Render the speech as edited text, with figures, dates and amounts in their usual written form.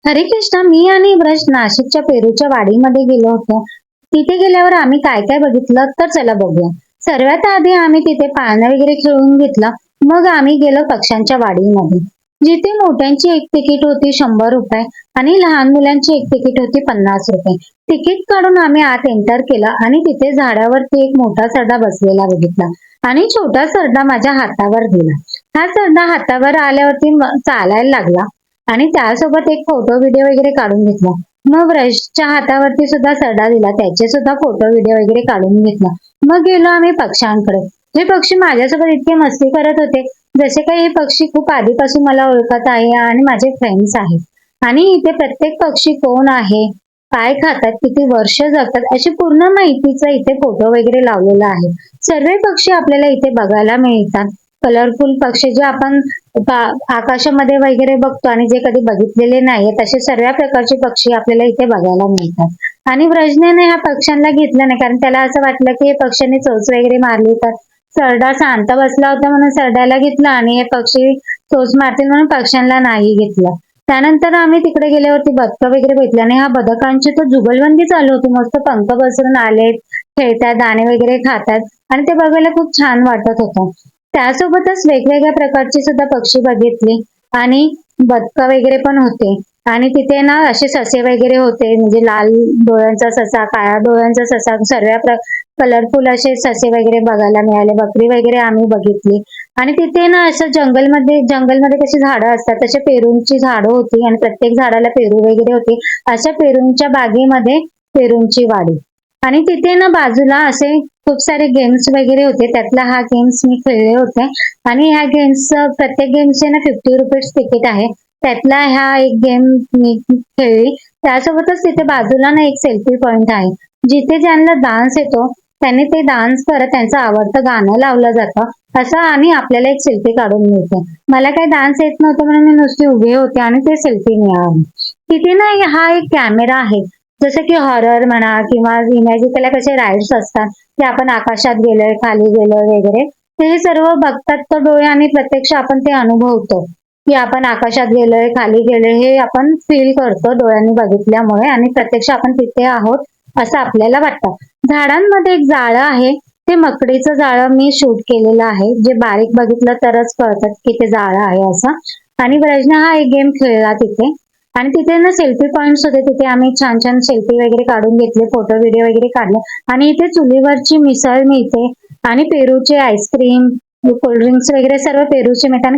हरे कृष्णा, मी आणि व्रज नाशिकच्या पेरूच्या वाडीमध्ये गेलो होतो. तिथे गेल्यावर आम्ही काय काय बघितलं तर चला बघूया. सर्वात आधी आम्ही तिथे पाळणं वगैरे खेळून घेतलं. मग आम्ही गेलो पक्ष्यांच्या वाडीमध्ये, जिथे मोठ्यांची एक तिकीट होती 100 रुपये आणि लहान मुलांची एक तिकीट होती 50 रुपये. तिकीट काढून आम्ही आत एंटर केलं आणि तिथे झाडावरती एक मोठा सरडा बसलेला बघितला आणि छोटा सरडा माझ्या हातावर दिला. हा सरडा हातावर आल्यावरती चालायला लागला आणि त्यासोबत एक फोटो व्हिडिओ वगैरे काढून घेतला. मग ब्रशच्या हातावरती सुद्धा सरडा दिला, त्याचे सुद्धा फोटो व्हिडिओ वगैरे काढून घेतला. मग गेलो आम्ही पक्ष्यांकडे. हे पक्षी माझ्यासोबत इतके मस्ती करत होते, जसे काही हे पक्षी खूप आधीपासून मला ओळखत आहे आणि माझे फ्रेंड्स आहेत आणि इथे प्रत्येक पक्षी कोण आहे, काय खातात, किती वर्ष जगतात अशी पूर्ण माहितीचा इथे फोटो वगैरे लावलेला आहे. सर्व पक्षी आपल्याला इथे बघायला मिळतात. कलरफुल पक्षी जे आपण आकाशामध्ये वगैरे बघतो आणि जे कधी बघितलेले नाहीये तसे सर्व प्रकारचे पक्षी आपल्याला इथे बघायला मिळतात. आणि व्रजनेने ह्या पक्ष्यांना घेतलं नाही, कारण त्याला असं वाटलं की हे पक्ष्यांनी चोच वगैरे मारली तर. सरडा शांत बसला होता म्हणून सरड्याला घेतला आणि हे पक्षी चोच मारतील म्हणून पक्ष्यांना नाही घेतलं. त्यानंतर आम्ही तिकडे गेल्यावरती बदकं वगैरे भेटले आणि ह्या बदकांची तर जुगलबंदी चालू होती. मस्त पंख पसरून आलेत, खेळतात, दाणे वगैरे खातात आणि ते बघायला खूप छान वाटत होतं. त्यासोबतच वेगवेगळ्या प्रकारचे सुद्धा पक्षी बघितले आणि बदकं वगैरे पण होते. आणि तिथे ना असे ससे वगैरे होते, म्हणजे लाल डोळ्यांचा ससा, काळ्या डोळ्यांचा ससा, सर्व कलरफुल असे ससे वगैरे बघायला मिळाले. बकरी वगैरे आम्ही बघितली. आणि तिथे ना असं जंगलमध्ये कशी झाडं असतात तसे पेरूंची झाडं होती आणि प्रत्येक झाडाला पेरू वगैरे होते. अशा पेरूंच्या बागेमध्ये पेरूंची वाडी. आणि तिथे ना बाजूला असे खूप सारे गेम्स वगैरे होते. त्यातला हा गेम्स मी खेळले होते आणि ह्या गेम्स प्रत्येक गेमचे ना 50 रुपीज तिकीट आहे. त्यातला हा एक गेम मी खेळली. त्यासोबतच तिथे बाजूला ना एक सेल्फी पॉइंट आहे, जिथे ज्यांना डान्स येतो त्यांनी ते डान्स करत त्यांचं आवडतं गाणं लावलं जातं असं आणि आपल्याला एक सेल्फी काढून मिळते. मला काही डान्स येत नव्हतं म्हणून मी नुसते उभे होते आणि ते सेल्फी मिळाली. तिथे ना हा एक कॅमेरा आहे, जसं की हॉरर म्हणा किंवा इमॅजिकला कसे राईड्स असतात, ते आपण आकाशात गेलोय, खाली गेलोय वगैरे, ते सर्व बघतात तो डोळे आणि प्रत्यक्ष आपण ते अनुभवतो की आपण आकाशात गेलोय, खाली गेलोय, हे आपण फील करतो डोळ्यांनी बघितल्यामुळे आणि प्रत्यक्ष आपण तिथे आहोत असं आपल्याला वाटतं. झाडांमध्ये एक जाळं आहे, ते मकडीचं जाळं मी शूट केलेलं आहे, जे बारीक बघितलं तरच कळतात की ते जाळं आहे असं. आणि ब्रजने हा एक गेम खेळला तिथे. आणि तिथे ना सेल्फी पॉइंट्स होते, तिथे आम्ही छान छान सेल्फी वगैरे काढून घेतले, फोटो व्हिडिओ वगैरे काढले. आणि इथे चुलीवरची मिसळ मिळते आणि पेरूचे आईस्क्रीम, कोल्ड्रिंक्स वगैरे सर्व पेरूचे मिळतात.